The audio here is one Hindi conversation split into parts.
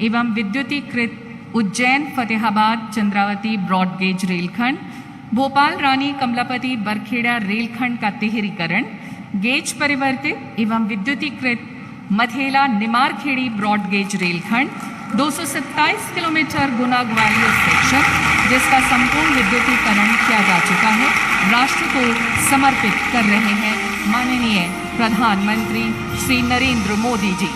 एवं विद्युतीकृत उज्जैन फतेहाबाद चंद्रावती ब्रॉडगेज रेलखंड, भोपाल रानी कमलापति बरखेड़ा रेलखंड का तिहरीकरण, गेज परिवर्तित एवं विद्युतीकृत मथेला निमारखेड़ी ब्रॉडगेज रेलखंड, 227 किलोमीटर गुना ग्वालियर सेक्शन जिसका संपूर्ण विद्युतीकरण किया जा चुका है, राष्ट्र को समर्पित कर रहे हैं माननीय प्रधानमंत्री श्री नरेंद्र मोदी जी।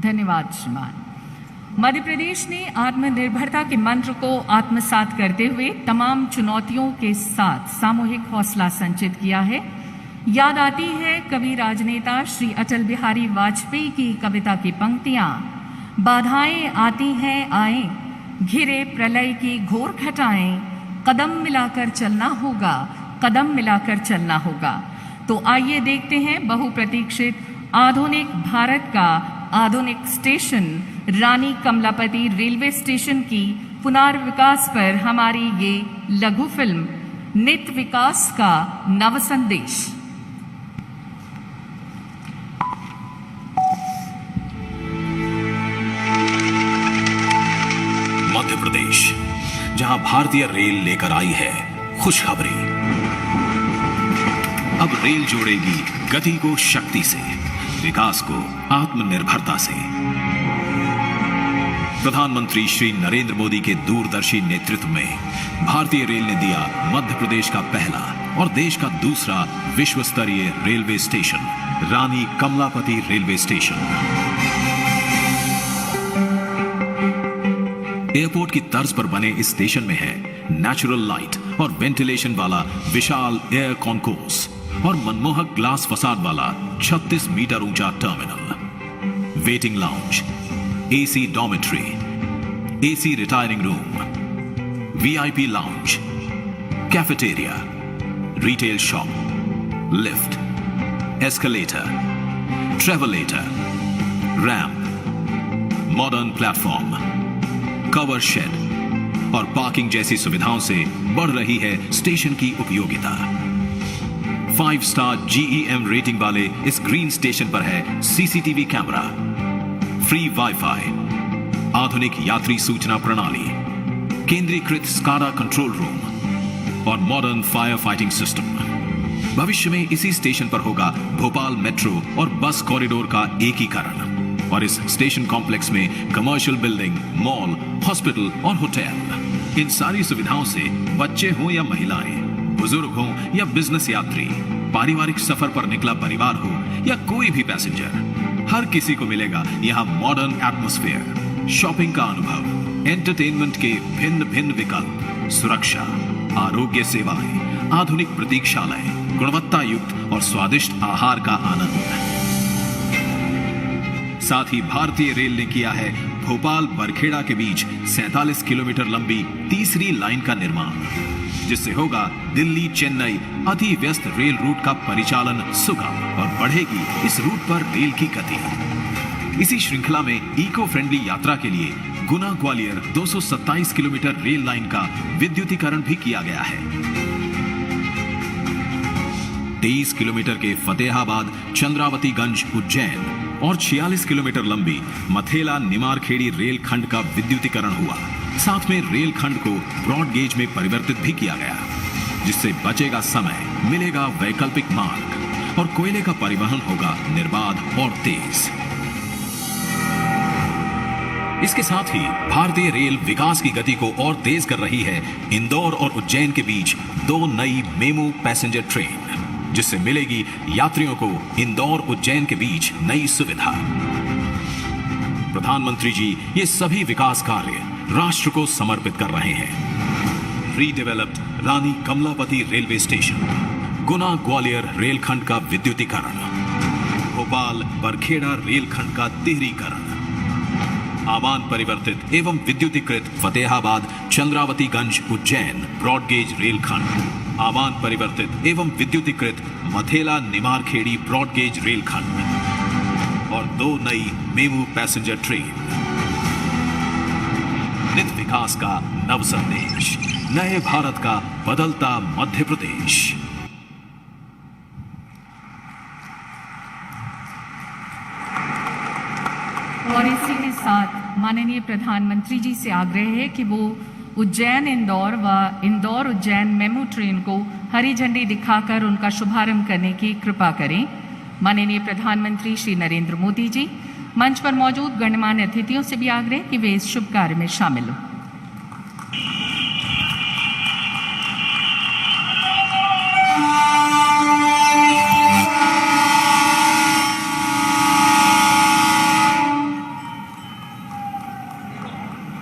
धन्यवाद श्रीमान। मध्य प्रदेश ने आत्मनिर्भरता के मंत्र को आत्मसात करते हुए तमाम चुनौतियों के साथ सामूहिक हौसला संचित किया है। याद आती है कवि राजनेता श्री अटल बिहारी वाजपेयी की कविता की पंक्तियां, बाधाएं आती हैं आए, घिरे प्रलय की घोर घटाएं, कदम मिलाकर चलना होगा, कदम मिलाकर चलना होगा। तो आइए देखते हैं बहुप्रतीक्षित आधुनिक भारत का आधुनिक स्टेशन रानी कमलापति रेलवे स्टेशन की पुनर्विकास पर हमारी ये लघु फिल्म नित विकास का नव संदेश। मध्य प्रदेश, जहां भारतीय रेल लेकर आई है खुशखबरी। अब रेल जोड़ेगी गति को शक्ति से, विकास को आत्मनिर्भरता से। प्रधानमंत्री श्री नरेंद्र मोदी के दूरदर्शी नेतृत्व में भारतीय रेल ने दिया मध्य प्रदेश का पहला और देश का दूसरा विश्व स्तरीय रेलवे स्टेशन, रानी कमलापति रेलवे स्टेशन। एयरपोर्ट की तर्ज पर बने इस स्टेशन में है नेचुरल लाइट और वेंटिलेशन वाला विशाल एयर कॉन्कोर्स और मनमोहक ग्लास फसाद वाला 36 मीटर ऊंचा terminal, waiting lounge, AC dormitory, AC retiring room, VIP lounge, cafeteria, retail shop, lift, escalator, travelator, ramp, modern platform, cover shed और पार्किंग जैसी सुविधाओं से बढ़ रही है स्टेशन की उपयोगिता। 5 स्टार GEM रेटिंग वाले इस ग्रीन स्टेशन पर है सीसीटीवी कैमरा, फ्री वाईफाई, आधुनिक यात्री सूचना प्रणाली, केंद्रीकृत स्काडा कंट्रोल रूम और मॉडर्न फायर फाइटिंग सिस्टम। भविष्य में इसी स्टेशन पर होगा भोपाल मेट्रो और बस कॉरिडोर का एकीकरण और इस स्टेशन कॉम्प्लेक्स में कमर्शियल बिल्डिंग, मॉल, हॉस्पिटल और होटल। इन सारी सुविधाओं से बच्चे हो या महिलाएं, बुजुर्ग हो या बिजनेस यात्री, पारिवारिक सफर पर निकला परिवार हो या कोई भी पैसेंजर, हर किसी को मिलेगा यहाँ मॉडर्न एटमॉस्फेयर, शॉपिंग का अनुभव, एंटरटेनमेंट के भिन्न भिन्न विकल्प, सुरक्षा, आरोग्य सेवाएं, आधुनिक प्रतीक्षालय, गुणवत्ता युक्त और स्वादिष्ट आहार का आनंद। साथ ही भारतीय रेल ने किया है भोपाल बरखेड़ा के बीच 47 किलोमीटर लंबी तीसरी लाइन का निर्माण, जिससे होगा दिल्ली चेन्नई अति व्यस्त रेल रूट का परिचालन सुगम और बढ़ेगी इस रूट पर रेल की गति। इसी श्रृंखला में इको फ्रेंडली यात्रा के लिए Guna Gwalior 227 kilometre rail line का विद्युतीकरण भी किया गया है। 23 किलोमीटर के फतेहाबाद चंद्रावतीगंज उज्जैन और 46 किलोमीटर लंबी मथेला निमारखेड़ी रेल खंड का विद्युतीकरण हुआ। साथ में रेल खंड को ब्रॉड गेज में परिवर्तित भी किया गया, जिससे बचेगा समय, मिलेगा वैकल्पिक मार्ग और कोयले का परिवहन होगा निर्बाध और तेज। इसके साथ ही भारतीय रेल विकास की गति को और तेज कर रही है इंदौर और उज्जैन के बीच 2 नई मेमू पैसेंजर ट्रेन, जिससे मिलेगी यात्रियों को इंदौर उज्जैन के बीच नई सुविधा। प्रधानमंत्री जी ये सभी विकास कार्य राष्ट्र को समर्पित कर रहे हैं। रीडेवलप्ड रानी कमलापति रेलवे स्टेशन। गुना ग्वालियर रेलखंड का विद्युतीकरण, भोपाल बरखेड़ा रेलखंड का तिहरीकरण, आवान परिवर्तित एवं विद्युतीकृत फतेहाबाद चंद्रावतीगंज उज्जैन ब्रॉडगेज रेलखंड, आवान परिवर्तित एवं विद्युतीकृत मथेला निमारखेड़ी ब्रॉडगेज रेलखंड और 2 नई मेमू पैसेंजर ट्रेन। नित विकास का नव संदेश, नए भारत का बदलता मध्य प्रदेश। और इसी के साथ माननीय प्रधानमंत्री जी से आग्रह है कि वो उज्जैन इंदौर व इंदौर उज्जैन मेमू ट्रेन को हरी झंडी दिखाकर उनका शुभारंभ करने की कृपा करें। माननीय प्रधानमंत्री श्री नरेंद्र मोदी जी मंच पर मौजूद गणमान्य अतिथियों से भी आग्रह कि वे इस शुभ कार्य में शामिल हों।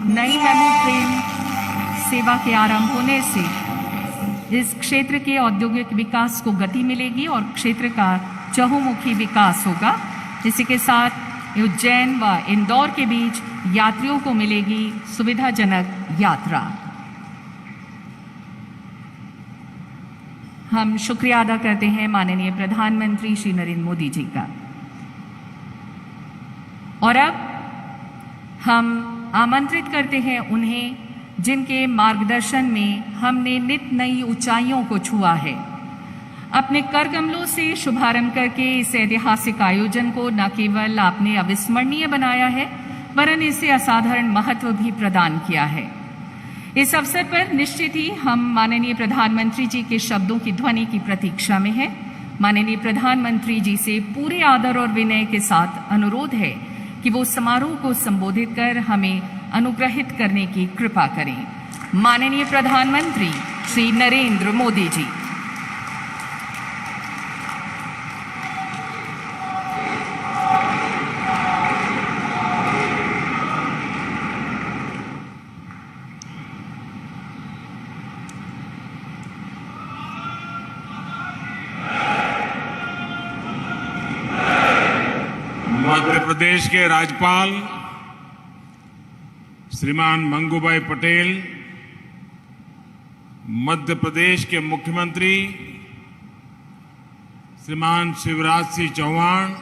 नई मेमू ट्रेन सेवा के आरंभ होने से इस क्षेत्र के औद्योगिक विकास को गति मिलेगी और क्षेत्र का चहुमुखी विकास होगा। इसी के साथ उज्जैन व इंदौर के बीच यात्रियों को मिलेगी सुविधाजनक यात्रा। हम शुक्रिया अदा करते हैं माननीय प्रधानमंत्री श्री नरेंद्र मोदी जी का। और अब हम आमंत्रित करते हैं उन्हें जिनके मार्गदर्शन में हमने नित नई ऊंचाइयों को छुआ है। अपने कर कमलों से शुभारंभ करके इस ऐतिहासिक आयोजन को न केवल आपने अविस्मरणीय बनाया है वरन इसे असाधारण महत्व भी प्रदान किया है। इस अवसर पर निश्चित ही हम माननीय प्रधानमंत्री जी के शब्दों की ध्वनि की प्रतीक्षा में हैं। माननीय प्रधानमंत्री जी से पूरे आदर और विनय के साथ अनुरोध है कि वो समारोह को संबोधित कर हमें अनुग्रहित करने की कृपा करें। माननीय प्रधानमंत्री श्री नरेंद्र मोदी जी। मध्य प्रदेश के राज्यपाल श्रीमान मंगूभाई पटेल, मध्य प्रदेश के मुख्यमंत्री श्रीमान शिवराज सिंह चौहान,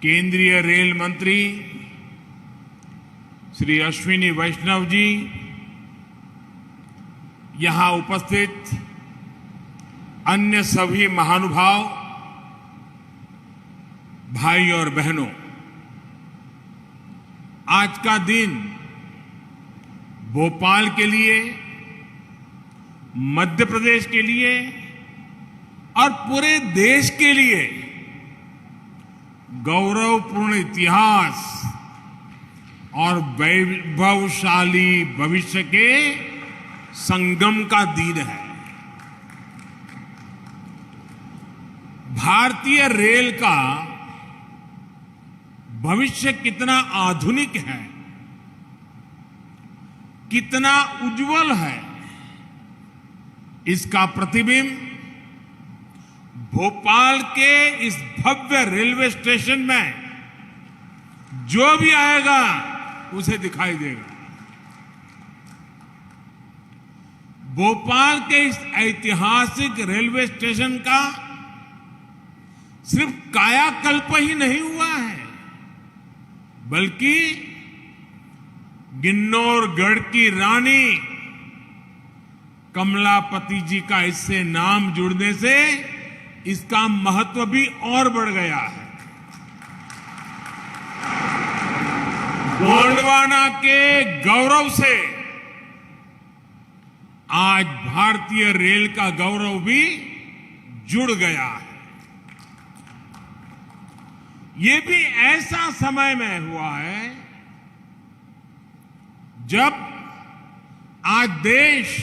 केंद्रीय रेल मंत्री श्री अश्विनी वैष्णव जी, यहां उपस्थित अन्य सभी महानुभाव, भाई और बहनों, आज का दिन भोपाल के लिए, मध्य प्रदेश के लिए और पूरे देश के लिए गौरवपूर्ण इतिहास और वैभवशाली भविष्य के संगम का दिन है। भारतीय रेल का भविष्य कितना आधुनिक है, कितना उज्जवल है, इसका प्रतिबिंब भोपाल के इस भव्य रेलवे स्टेशन में जो भी आएगा उसे दिखाई देगा। भोपाल के इस ऐतिहासिक रेलवे स्टेशन का सिर्फ कायाकल्प ही नहीं हुआ है, बल्कि किन्नौरगढ़ की रानी कमलापति जी का इससे नाम जुड़ने से इसका महत्व भी और बढ़ गया है। गोंडवाना के गौरव से आज भारतीय रेल का गौरव भी जुड़ गया है। ये भी ऐसा समय में हुआ है जब आज देश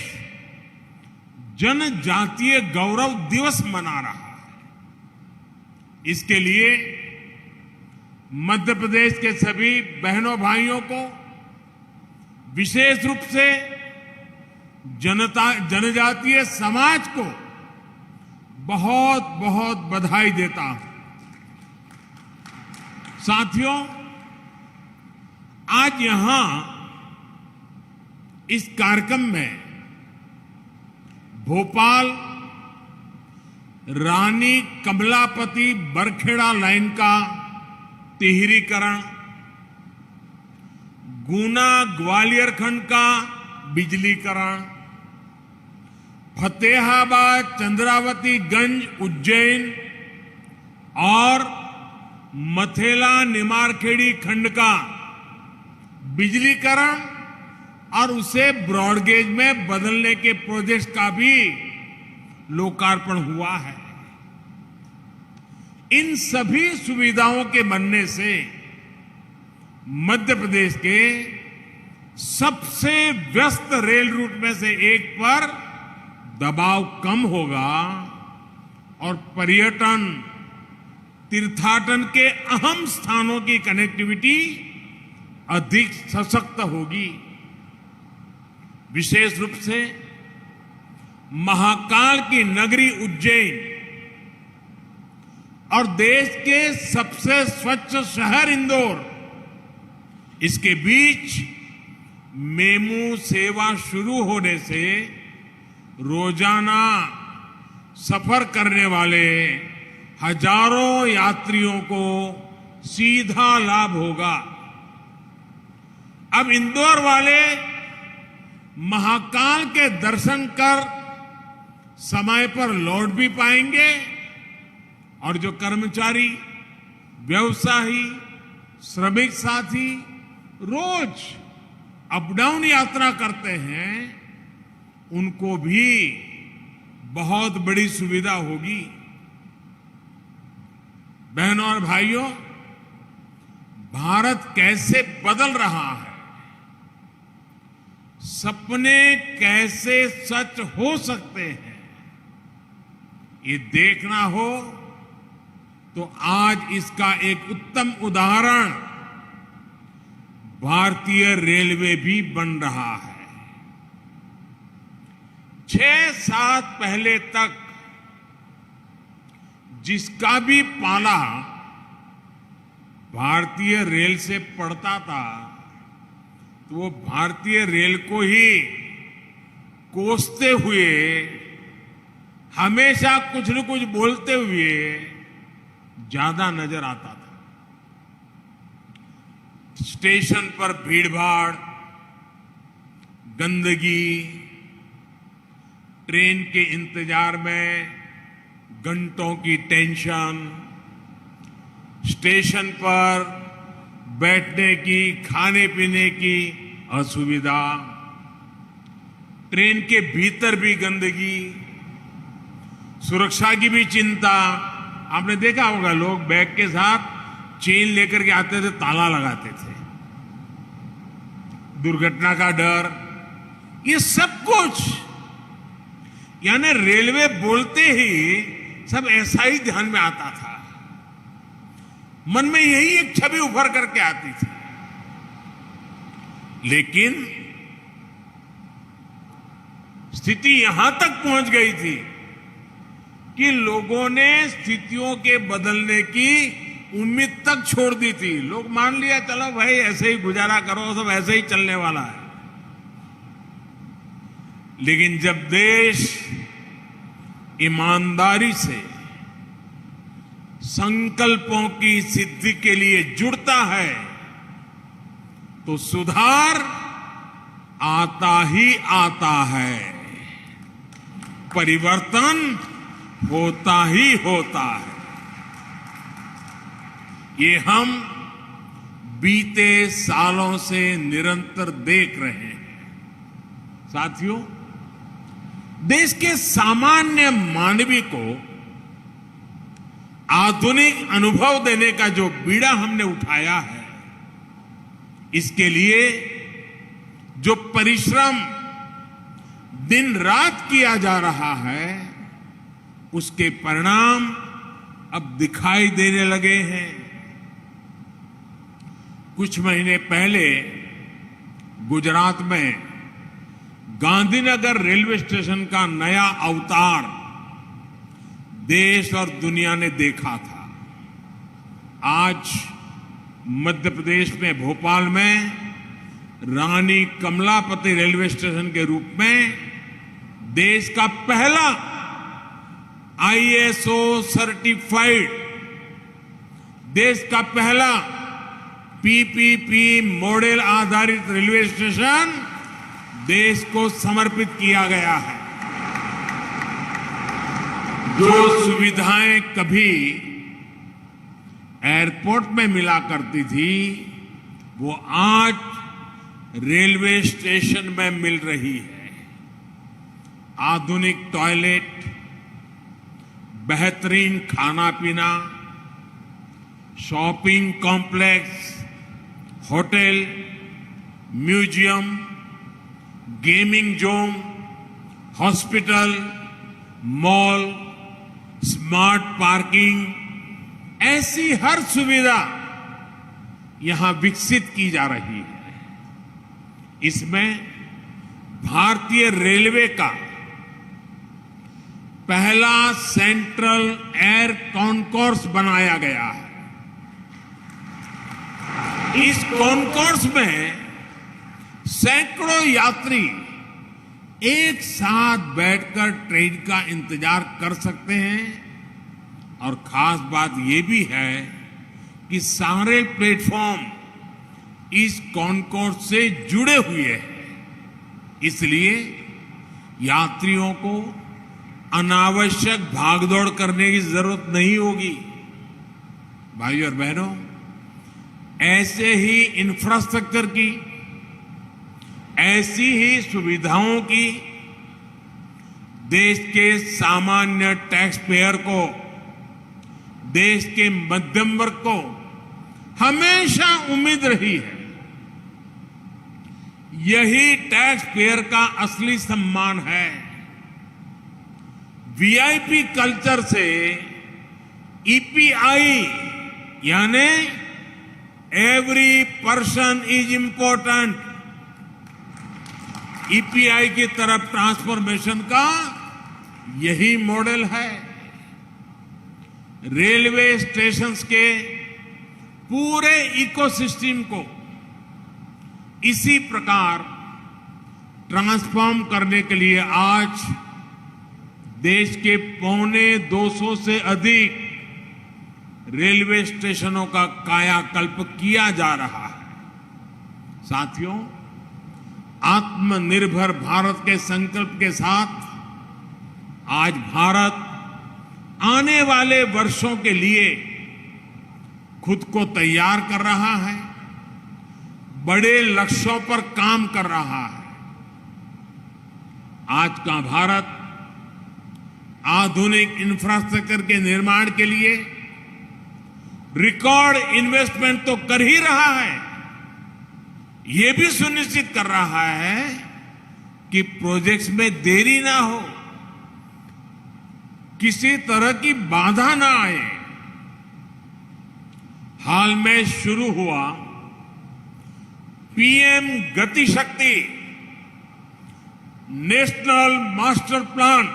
जनजातीय गौरव दिवस मना रहा है। इसके लिए मध्य प्रदेश के सभी बहनों भाइयों को, विशेष रूप से जनजातीय समाज को बहुत बहुत बधाई देता हूं। साथियों, आज यहां इस कार्यक्रम में भोपाल रानी कमलापति बरखेड़ा लाइन का तिहरीकरण, गुना ग्वालियर खंड का बिजलीकरण, फतेहाबाद चंद्रावती गंज उज्जैन और मथेला निमारखेड़ी खंड का बिजलीकरण और उसे ब्रॉडगेज में बदलने के प्रोजेक्ट का भी लोकार्पण हुआ है। इन सभी सुविधाओं के बनने से मध्य प्रदेश के सबसे व्यस्त रेल रूट में से एक पर दबाव कम होगा और पर्यटन, तीर्थाटन के अहम स्थानों की कनेक्टिविटी अधिक सशक्त होगी। विशेष रूप से महाकाल की नगरी उज्जैन और देश के सबसे स्वच्छ शहर इंदौर, इसके बीच मेमू सेवा शुरू होने से रोजाना सफर करने वाले हजारों यात्रियों को सीधा लाभ होगा। अब इंदौर वाले महाकाल के दर्शन कर समय पर लौट भी पाएंगे और जो कर्मचारी, व्यवसायी, श्रमिक साथी रोज अप डाउन यात्रा करते हैं, उनको भी बहुत बड़ी सुविधा होगी। बहनों और भाइयों, भारत कैसे बदल रहा है, सपने कैसे सच हो सकते हैं, ये देखना हो तो आज इसका एक उत्तम उदाहरण भारतीय रेलवे भी बन रहा है। 6-7 पहले तक जिसका भी पाला भारतीय रेल से पड़ता था, तो वो भारतीय रेल को ही कोसते हुए, हमेशा कुछ न कुछ बोलते हुए ज्यादा नजर आता था। स्टेशन पर भीड़भाड़, गंदगी, ट्रेन के इंतजार में घंटों की टेंशन, स्टेशन पर बैठने की, खाने पीने की असुविधा, ट्रेन के भीतर भी गंदगी, सुरक्षा की भी चिंता। आपने देखा होगा, लोग बैग के साथ चेन लेकर के आते थे, ताला लगाते थे, दुर्घटना का डर, ये सब कुछ, यानी रेलवे बोलते ही सब ऐसा ही ध्यान में आता था। मन में यही एक छवि उभर करके आती थी। लेकिन स्थिति यहां तक पहुंच गई थी कि लोगों ने स्थितियों के बदलने की उम्मीद तक छोड़ दी थी। लोग मान लिया, चलो भाई ऐसे ही गुजारा करो, सब ऐसे ही चलने वाला है। लेकिन जब देश ईमानदारी से संकल्पों की सिद्धि के लिए जुड़ता है, तो सुधार आता ही आता है, परिवर्तन होता ही होता है। ये हम बीते सालों से निरंतर देख रहे हैं। साथियों, देश के सामान्य मानवी को आधुनिक अनुभव देने का जो बीड़ा हमने उठाया है, इसके लिए जो परिश्रम दिन रात किया जा रहा है, उसके परिणाम अब दिखाई देने लगे हैं। कुछ महीने पहले गुजरात में गांधीनगर रेलवे स्टेशन का नया अवतार देश और दुनिया ने देखा था। आज मध्य प्रदेश में भोपाल में रानी कमलापति रेलवे स्टेशन के रूप में देश का पहला ISO सर्टिफाइड, देश का पहला PPP मॉडल आधारित रेलवे स्टेशन देश को समर्पित किया गया है। जो सुविधाएं कभी एयरपोर्ट में मिला करती थी, वो आज रेलवे स्टेशन में मिल रही है। आधुनिक टॉयलेट, बेहतरीन खाना पीना, shopping complex, hotel, museum, gaming zone, hospital, mall, smart parking, ऐसी हर सुविधा यहां विकसित की जा रही है। इसमें भारतीय रेलवे का पहला सेंट्रल एयर कॉन्कोर्स बनाया गया है। इस कॉन्कोर्स में सैकड़ों यात्री एक साथ बैठकर ट्रेन का इंतजार कर सकते हैं और खास बात यह भी है कि सारे प्लेटफॉर्म इस कॉन्कोर्स से जुड़े हुए हैं। इसलिए यात्रियों को अनावश्यक भागदौड़ करने की जरूरत नहीं होगी। भाइयों और बहनों, ऐसे ही इंफ्रास्ट्रक्चर की, ऐसी ही सुविधाओं की देश के सामान्य टैक्स पेयर को, देश के मध्यम वर्ग को हमेशा उम्मीद रही है। यही टैक्स पेयर का असली सम्मान है। VIP कल्चर से EPI यानी every person is important, EPI की तरफ ट्रांसफॉर्मेशन का यही मॉडल है। रेलवे स्टेशंस के पूरे इकोसिस्टम को इसी प्रकार ट्रांसफॉर्म करने के लिए आज देश के 250 से अधिक रेलवे स्टेशनों का कायाकल्प किया जा रहा है। साथियों, आत्मनिर्भर भारत के संकल्प के साथ आज भारत आने वाले वर्षों के लिए खुद को तैयार कर रहा है, बड़े लक्ष्यों पर काम कर रहा है। आज का भारत आधुनिक इंफ्रास्ट्रक्चर के निर्माण के लिए रिकॉर्ड इन्वेस्टमेंट तो कर ही रहा है, ये भी सुनिश्चित कर रहा है कि प्रोजेक्ट्स में देरी ना हो, किसी तरह की बाधा ना आए। हाल में शुरू हुआ PM गति शक्ति नेशनल मास्टर प्लान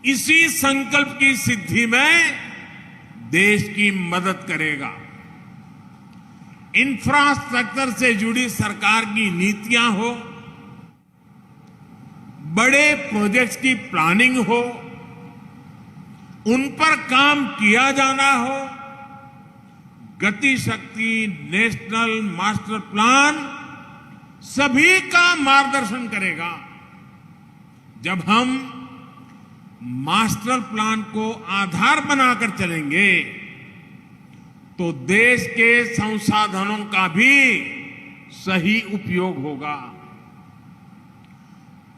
इसी संकल्प की सिद्धि में देश की मदद करेगा। इंफ्रास्ट्रक्चर से जुड़ी सरकार की नीतियां हो, बड़े प्रोजेक्ट्स की प्लानिंग हो, उन पर काम किया जाना हो, गति शक्ति नेशनल मास्टर प्लान सभी का मार्गदर्शन करेगा। जब हम मास्टर प्लान को आधार बनाकर चलेंगे तो देश के संसाधनों का भी सही उपयोग होगा।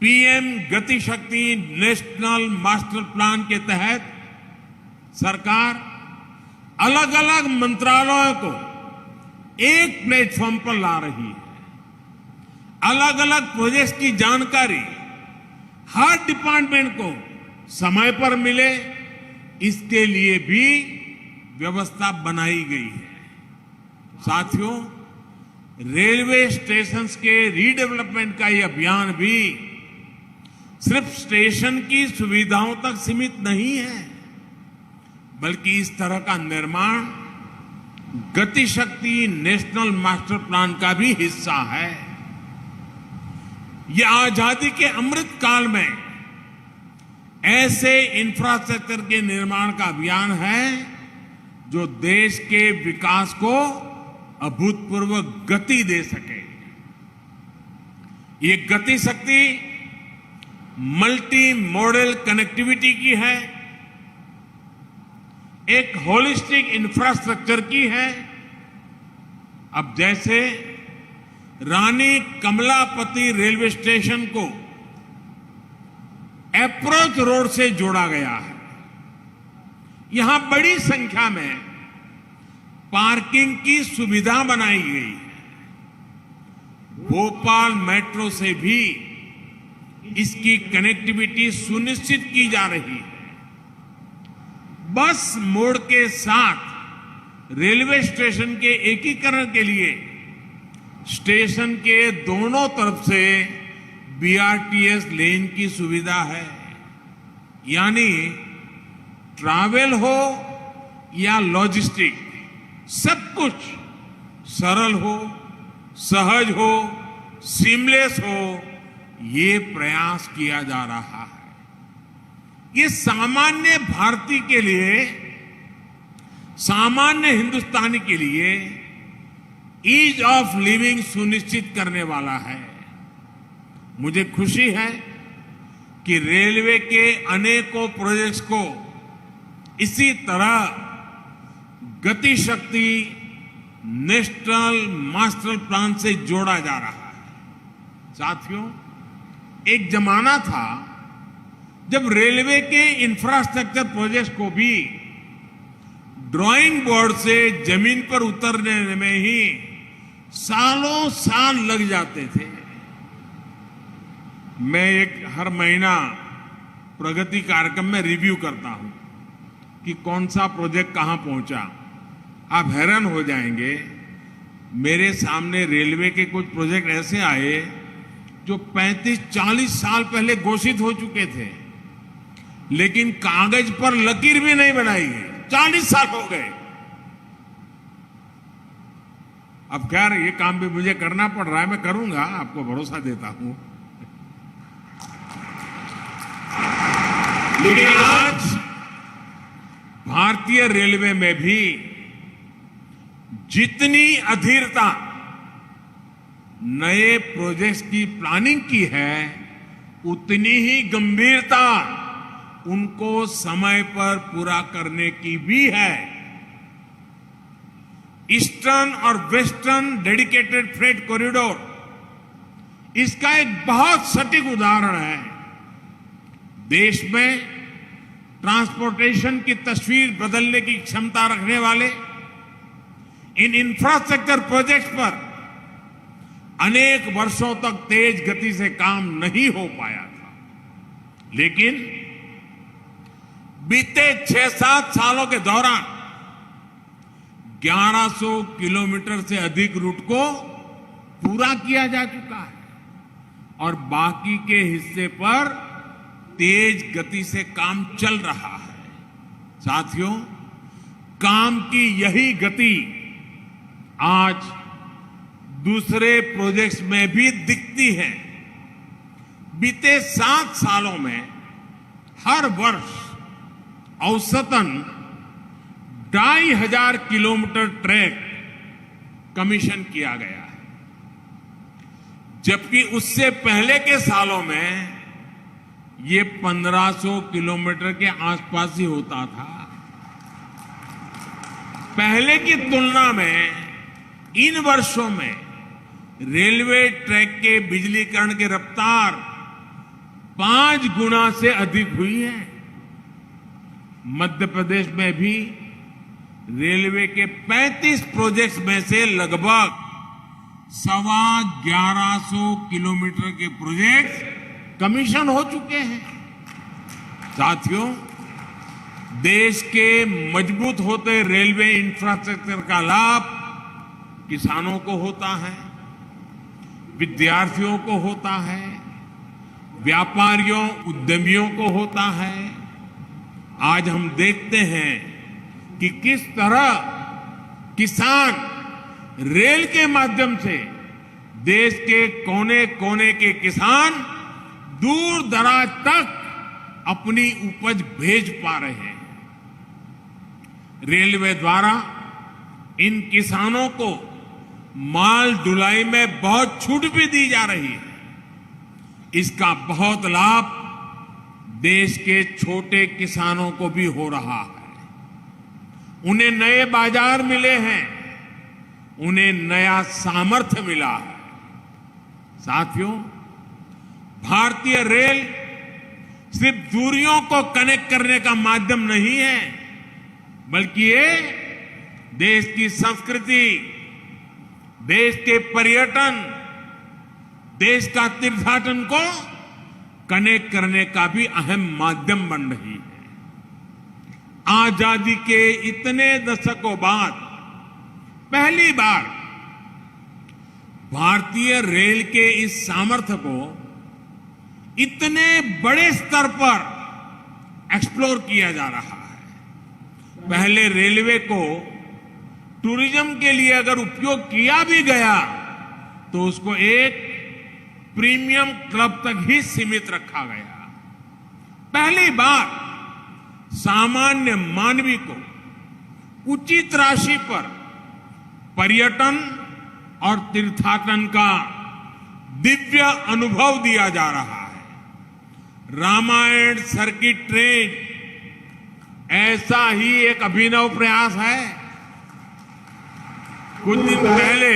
PM गति शक्ति नेशनल मास्टर प्लान के तहत सरकार अलग अलग मंत्रालयों को एक प्लेटफॉर्म पर ला रही है। अलग अलग प्रोजेक्ट्स की जानकारी हर डिपार्टमेंट को समय पर मिले, इसके लिए भी व्यवस्था बनाई गई है। साथियों, रेलवे स्टेशंस के रीडेवलपमेंट का यह अभियान भी सिर्फ स्टेशन की सुविधाओं तक सीमित नहीं है, बल्कि इस तरह का निर्माण गति शक्ति नेशनल मास्टर प्लान का भी हिस्सा है। यह आजादी के अमृत काल में ऐसे इंफ्रास्ट्रक्चर के निर्माण का अभियान है जो देश के विकास को अभूतपूर्व गति दे सके। ये गति शक्ति मल्टी मॉडल कनेक्टिविटी की है, एक होलिस्टिक इंफ्रास्ट्रक्चर की है। अब जैसे रानी कमलापति रेलवे स्टेशन को अप्रोच रोड से जोड़ा गया है, यहां बड़ी संख्या में पार्किंग की सुविधा बनाई गई है। भोपाल मेट्रो से भी इसकी कनेक्टिविटी सुनिश्चित की जा रही है। बस मोड के साथ रेलवे स्टेशन के एकीकरण के लिए स्टेशन के दोनों तरफ से बीआरटीएस लेन की सुविधा है, यानी ट्रैवल हो या लॉजिस्टिक, सब कुछ सरल हो, सहज हो, सीमलेस हो, ये प्रयास किया जा रहा है। ये सामान्य भारतीय के लिए, सामान्य हिंदुस्तानी के लिए ईज ऑफ लिविंग सुनिश्चित करने वाला है। मुझे खुशी है कि रेलवे के अनेकों प्रोजेक्ट्स को इसी तरह गति शक्ति नेशनल मास्टर प्लान से जोड़ा जा रहा है। साथियों, एक जमाना था जब रेलवे के इंफ्रास्ट्रक्चर प्रोजेक्ट्स को भी ड्राइंग बोर्ड से जमीन पर उतरने में ही सालों साल लग जाते थे। मैं हर महीना प्रगति कार्यक्रम में रिव्यू करता हूं कि कौन सा प्रोजेक्ट कहां पहुंचा। आप हैरान हो जाएंगे, मेरे सामने रेलवे के कुछ प्रोजेक्ट ऐसे आए जो 35-40 साल पहले घोषित हो चुके थे, लेकिन कागज पर लकीर भी नहीं बनाई गई। 40 साल हो गए। अब खैर ये काम भी मुझे करना पड़ रहा है, मैं करूंगा, आपको भरोसा देता हूं। लेकिन आज भारतीय रेलवे में भी जितनी अधीरता नए प्रोजेक्ट्स की प्लानिंग की है, उतनी ही गंभीरता उनको समय पर पूरा करने की भी है। ईस्टर्न और वेस्टर्न डेडिकेटेड फ्रेट कॉरिडोर इसका एक बहुत सटीक उदाहरण है। देश में ट्रांसपोर्टेशन की तस्वीर बदलने की क्षमता रखने वाले इन इंफ्रास्ट्रक्चर प्रोजेक्ट्स पर अनेक वर्षों तक तेज गति से काम नहीं हो पाया था, लेकिन बीते 6-7 सालों के दौरान 1100 किलोमीटर से अधिक रूट को पूरा किया जा चुका है और बाकी के हिस्से पर तेज गति से काम चल रहा है। साथियों, काम की यही गति आज दूसरे प्रोजेक्ट्स में भी दिखती है। बीते 7 सालों में हर वर्ष औसतन 2500 किलोमीटर ट्रैक कमीशन किया गया है, जबकि उससे पहले के सालों में ये 1500 किलोमीटर के आसपास ही होता था। पहले की तुलना में इन वर्षों में रेलवे ट्रैक के बिजलीकरण की रफ्तार 5 गुना से अधिक हुई है। मध्य प्रदेश में भी रेलवे के 35 प्रोजेक्ट्स में से लगभग 1150 किलोमीटर के प्रोजेक्ट कमीशन हो चुके हैं। साथियों, देश के मजबूत होते रेलवे इंफ्रास्ट्रक्चर का लाभ किसानों को होता है, विद्यार्थियों को होता है, व्यापारियों उद्यमियों को होता है। आज हम देखते हैं कि किस तरह किसान रेल के माध्यम से देश के कोने कोने के किसान दूर दराज तक अपनी उपज भेज पा रहे हैं। रेलवे द्वारा इन किसानों को माल ढुलाई में बहुत छूट भी दी जा रही है। इसका बहुत लाभ देश के छोटे किसानों को भी हो रहा है। उन्हें नए बाजार मिले हैं, उन्हें नया सामर्थ्य मिला है। साथियों, भारतीय रेल सिर्फ दूरियों को कनेक्ट करने का माध्यम नहीं है, बल्कि ये देश की संस्कृति, देश के पर्यटन, देश का तीर्थाटन को कनेक्ट करने का भी अहम माध्यम बन रही है। आजादी के इतने दशकों बाद पहली बार भारतीय रेल के इस सामर्थ्य को इतने बड़े स्तर पर एक्सप्लोर किया जा रहा है। पहले रेलवे को टूरिज्म के लिए अगर उपयोग किया भी गया तो उसको एक प्रीमियम क्लब तक ही सीमित रखा गया। पहली बार सामान्य मानवी को उचित राशि पर पर्यटन और तीर्थाटन का दिव्य अनुभव दिया जा रहा है। रामायण सर्किट ट्रेन ऐसा ही एक अभिनव प्रयास है। कुछ दिन पहले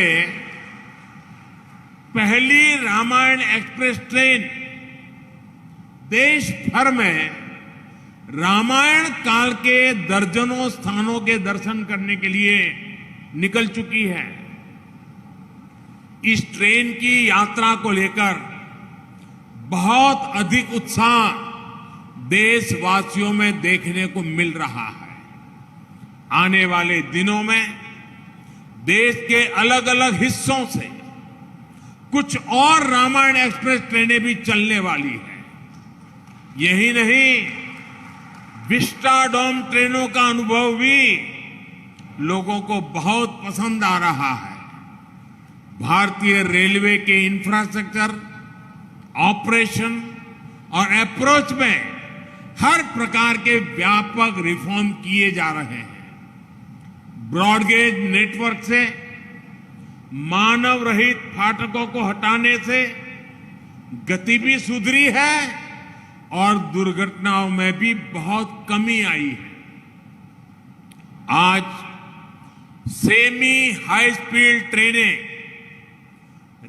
पहली रामायण एक्सप्रेस ट्रेन देश भर में रामायण काल के दर्जनों स्थानों के दर्शन करने के लिए निकल चुकी है। इस ट्रेन की यात्रा को लेकर बहुत अधिक उत्साह देशवासियों में देखने को मिल रहा है। आने वाले दिनों में देश के अलग अलग हिस्सों से कुछ और रामायण एक्सप्रेस ट्रेनें भी चलने वाली हैं। यही नहीं, विस्टाडोम ट्रेनों का अनुभव भी लोगों को बहुत पसंद आ रहा है। भारतीय रेलवे के इंफ्रास्ट्रक्चर, ऑपरेशन और अप्रोच में हर प्रकार के व्यापक रिफॉर्म किए जा रहे हैं। ब्रॉडगेज नेटवर्क से मानव रहित फाटकों को हटाने से गति भी सुधरी है और दुर्घटनाओं में भी बहुत कमी आई है। आज सेमी हाई स्पीड ट्रेनें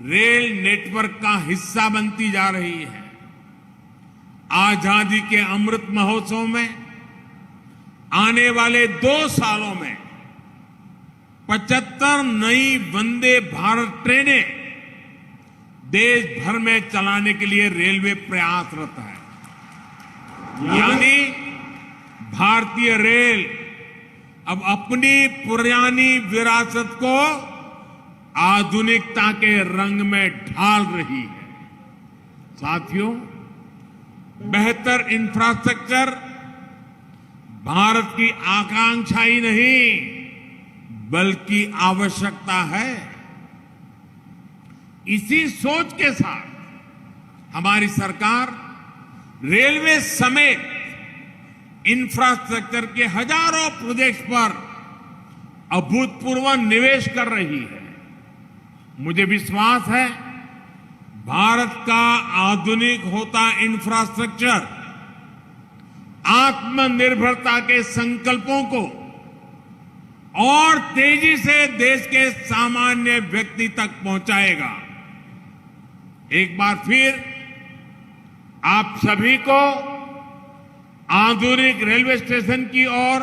रेल नेटवर्क का हिस्सा बनती जा रही है। आजादी के अमृत महोत्सव में आने वाले 2 सालों में 75 नई वंदे भारत ट्रेनें देश भर में चलाने के लिए रेलवे प्रयासरत है। यानी भारतीय रेल अब अपनी पुरानी विरासत को आधुनिकता के रंग में ढाल रही है। साथियों, बेहतर इंफ्रास्ट्रक्चर भारत की आकांक्षा ही नहीं बल्कि आवश्यकता है। इसी सोच के साथ हमारी सरकार रेलवे समेत इंफ्रास्ट्रक्चर के हजारों प्रोजेक्ट्स पर अभूतपूर्व निवेश कर रही है। मुझे विश्वास है भारत का आधुनिक होता इंफ्रास्ट्रक्चर आत्मनिर्भरता के संकल्पों को और तेजी से देश के सामान्य व्यक्ति तक पहुंचाएगा। एक बार फिर आप सभी को आधुनिक रेलवे स्टेशन की ओर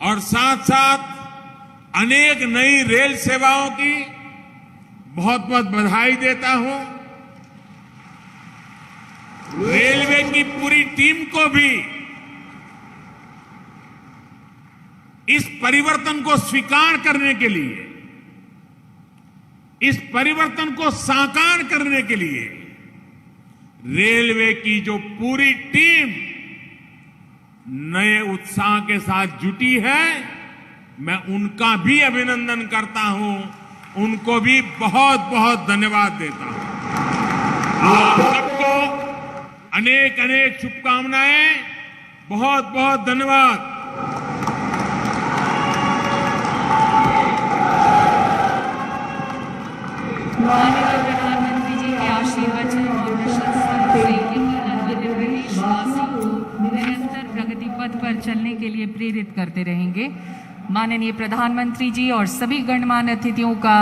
और साथ साथ अनेक नई रेल सेवाओं की बहुत बहुत बधाई देता हूं। रेलवे की पूरी टीम को भी इस परिवर्तन को स्वीकार करने के लिए, इस परिवर्तन को साकार करने के लिए रेलवे की जो पूरी टीम नए उत्साह के साथ जुटी है, मैं उनका भी अभिनंदन करता हूं, उनको भी बहुत बहुत धन्यवाद देता हूं। आप सबको अनेक अनेक शुभकामनाएं, बहुत बहुत धन्यवाद। माननीय प्रधानमंत्री जी के आशीर्वचन और प्रशंसा से मध्य प्रदेशवासियों को निरंतर प्रगति पथ पर चलने के लिए प्रेरित करते रहेंगे। माननीय प्रधानमंत्री जी और सभी गणमान्य अतिथियों का